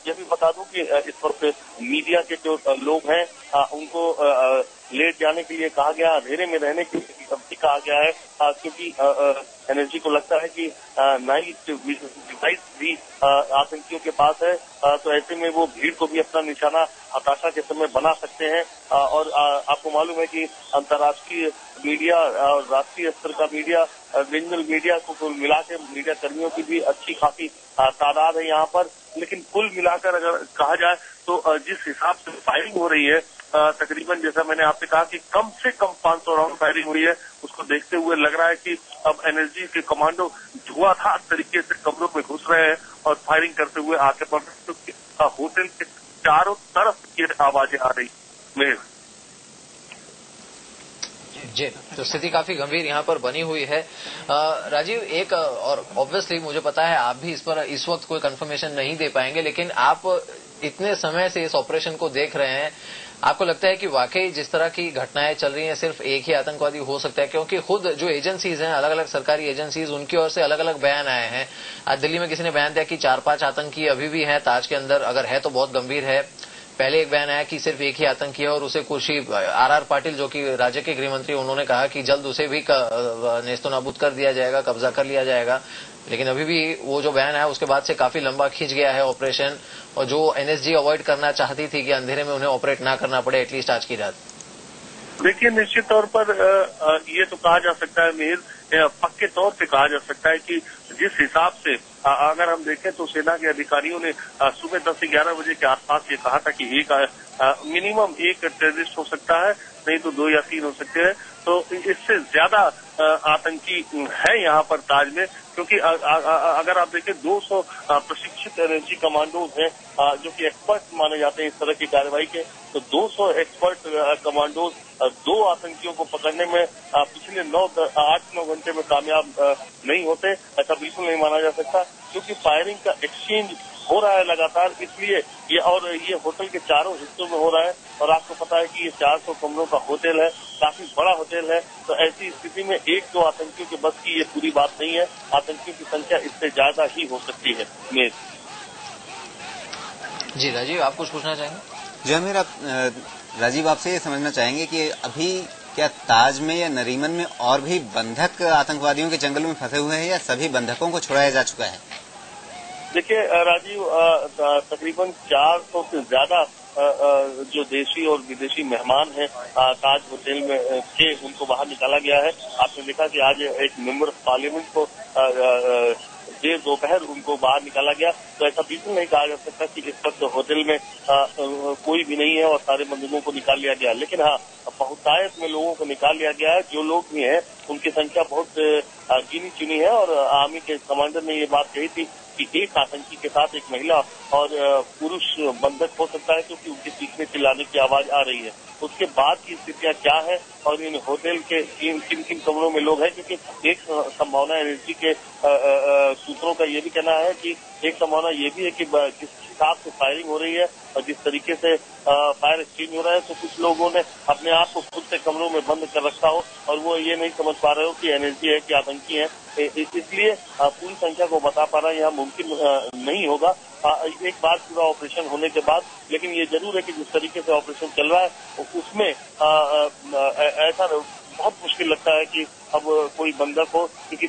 ये भी बता दूं कि इस वक्त मीडिया के जो लोग हैं उनको लेट जाने के लिए कहा गया, अंधेरे में रहने के लिए भी कहा गया है, क्योंकि एनर्जी को लगता है कि नाइट डिवाइस भी आतंकियों के पास है, तो ऐसे में वो भीड़ को भी अपना निशाना हताशा के समय बना सकते हैं। और आपको मालूम है कि अंतर्राष्ट्रीय मीडिया और राष्ट्रीय स्तर का मीडिया, रीजनल मीडिया को कुल मिला के मीडिया कर्मियों की भी अच्छी खासी तादाद है यहाँ पर। लेकिन कुल मिलाकर अगर कहा जाए तो जिस हिसाब से फायरिंग हो रही है, तकरीबन जैसा मैंने आपसे कहा कि कम से कम 500 राउंड फायरिंग हुई है, उसको देखते हुए लग रहा है कि अब एनर्जी के कमांडो धुआंधार तरीके से कमरों में घुस रहे हैं और फायरिंग करते हुए आगे बढ़ रहे हैं। तो होटल के चारों तरफ ये आवाजें आ रही में जी, तो स्थिति काफी गंभीर यहाँ पर बनी हुई है। राजीव, एक और ऑब्वियसली मुझे पता है आप भी इस पर इस वक्त कोई कंफर्मेशन नहीं दे पाएंगे, लेकिन आप इतने समय से इस ऑपरेशन को देख रहे हैं, आपको लगता है कि वाकई जिस तरह की घटनाएं चल रही हैं सिर्फ एक ही आतंकवादी हो सकता है? क्योंकि खुद जो एजेंसीज हैं, अलग अलग सरकारी एजेंसीज, उनकी ओर से अलग अलग बयान आए हैं। आज दिल्ली में किसी ने बयान दिया कि 4-5 आतंकी अभी भी हैं ताज के अंदर, अगर है तो बहुत गंभीर है। पहले एक बयान आया कि सिर्फ एक ही आतंकी है और उसे खुशी आर पाटिल जो कि राज्य के गृह मंत्री, उन्होंने कहा कि जल्द उसे भी नेस्तनाबूद कर दिया जाएगा, कब्जा कर लिया जाएगा। लेकिन अभी भी वो जो बयान आया उसके बाद से काफी लंबा खिंच गया है ऑपरेशन, और जो एनएसजी अवॉइड करना चाहती थी कि अंधेरे में उन्हें ऑपरेट ना करना पड़े एटलीस्ट आज की रात। देखिए, निश्चित तौर पर ये तो कहा जा सकता है मिहिर, पक्के तौर पे कहा जा सकता है कि जिस हिसाब से अगर हम देखें तो सेना के अधिकारियों ने सुबह 10 से 11 बजे के आसपास ये कहा था कि एक मिनिमम एक टेररिस्ट हो सकता है, नहीं तो 2 या 3 हो सकते हैं। तो इससे ज्यादा आतंकी है यहाँ पर ताज में, क्योंकि अगर आप देखें 200 प्रशिक्षित एनर्जी कमांडोज हैं जो कि एक्सपर्ट माने जाते हैं इस तरह की कार्रवाई के। तो 200 एक्सपर्ट कमांडोज 2 आतंकियों को पकड़ने में पिछले 8-9 घंटे में कामयाब नहीं होते, ऐसा बिल्कुल नहीं माना जा सकता, क्योंकि फायरिंग का एक्सचेंज हो रहा है लगातार। इसलिए ये होटल के चारों हिस्सों में हो रहा है, और आपको पता है कि ये 400 कमरों का होटल है, काफी बड़ा होटल है। तो ऐसी स्थिति में 1-2 आतंकियों के बस की ये पूरी बात नहीं है, आतंकियों की संख्या इससे ज्यादा ही हो सकती है। जी राजीव, आप कुछ पूछना चाहेंगे? जी मेरा राजीव, आपसे ये समझना चाहेंगे कि अभी क्या ताज में या नरीमन में और भी बंधक आतंकवादियों के जंगल में फंसे हुए हैं, या सभी बंधकों को छुड़ाया जा चुका है? देखिए राजीव, तकरीबन 400 से ज्यादा जो देशी और विदेशी मेहमान हैं ताज होटल में के, उनको बाहर निकाला गया है। आपने देखा कि आज एक मेंबर ऑफ पार्लियामेंट को देर दोपहर उनको बाहर निकाला गया। तो ऐसा बिल्कुल नहीं कहा जा सकता कि इस वक्त होटल में कोई भी नहीं है और सारे बंधकों को निकाल लिया गया। लेकिन हाँ, बहुतायत में लोगों को निकाल लिया गया है। जो लोग भी हैं उनकी संख्या बहुत गिनी चुनी है, और आर्मी के कमांडर ने ये बात कही थी कि एक आतंकी के साथ एक महिला और पुरुष बंधक हो सकता है, क्योंकि उनके चीखने चिल्लाने की आवाज आ रही है। उसके बाद की स्थितियां क्या है और इन होटल के किन किन कमरों में लोग हैं, क्योंकि एक संभावना एनर्जी के सूत्रों का ये भी कहना है कि एक संभावना ये भी है कि जिस हिसाब से फायरिंग हो रही है और जिस तरीके से फायर एक्सचेंज हो रहा है, तो कुछ लोगों ने अपने आप को खुद से कमरों में बंद कर रखा हो और वो ये नहीं समझ पा रहे हो कि एनर्जी है कि आतंकी है। इसलिए पूरी संख्या को बता पाना यहाँ मुमकिन नहीं होगा एक बार पूरा ऑपरेशन होने के बाद। लेकिन ये जरूर है कि जिस तरीके से ऑपरेशन चल रहा है उसमें ऐसा बहुत मुश्किल लगता है कि अब कोई बंधक हो, क्योंकि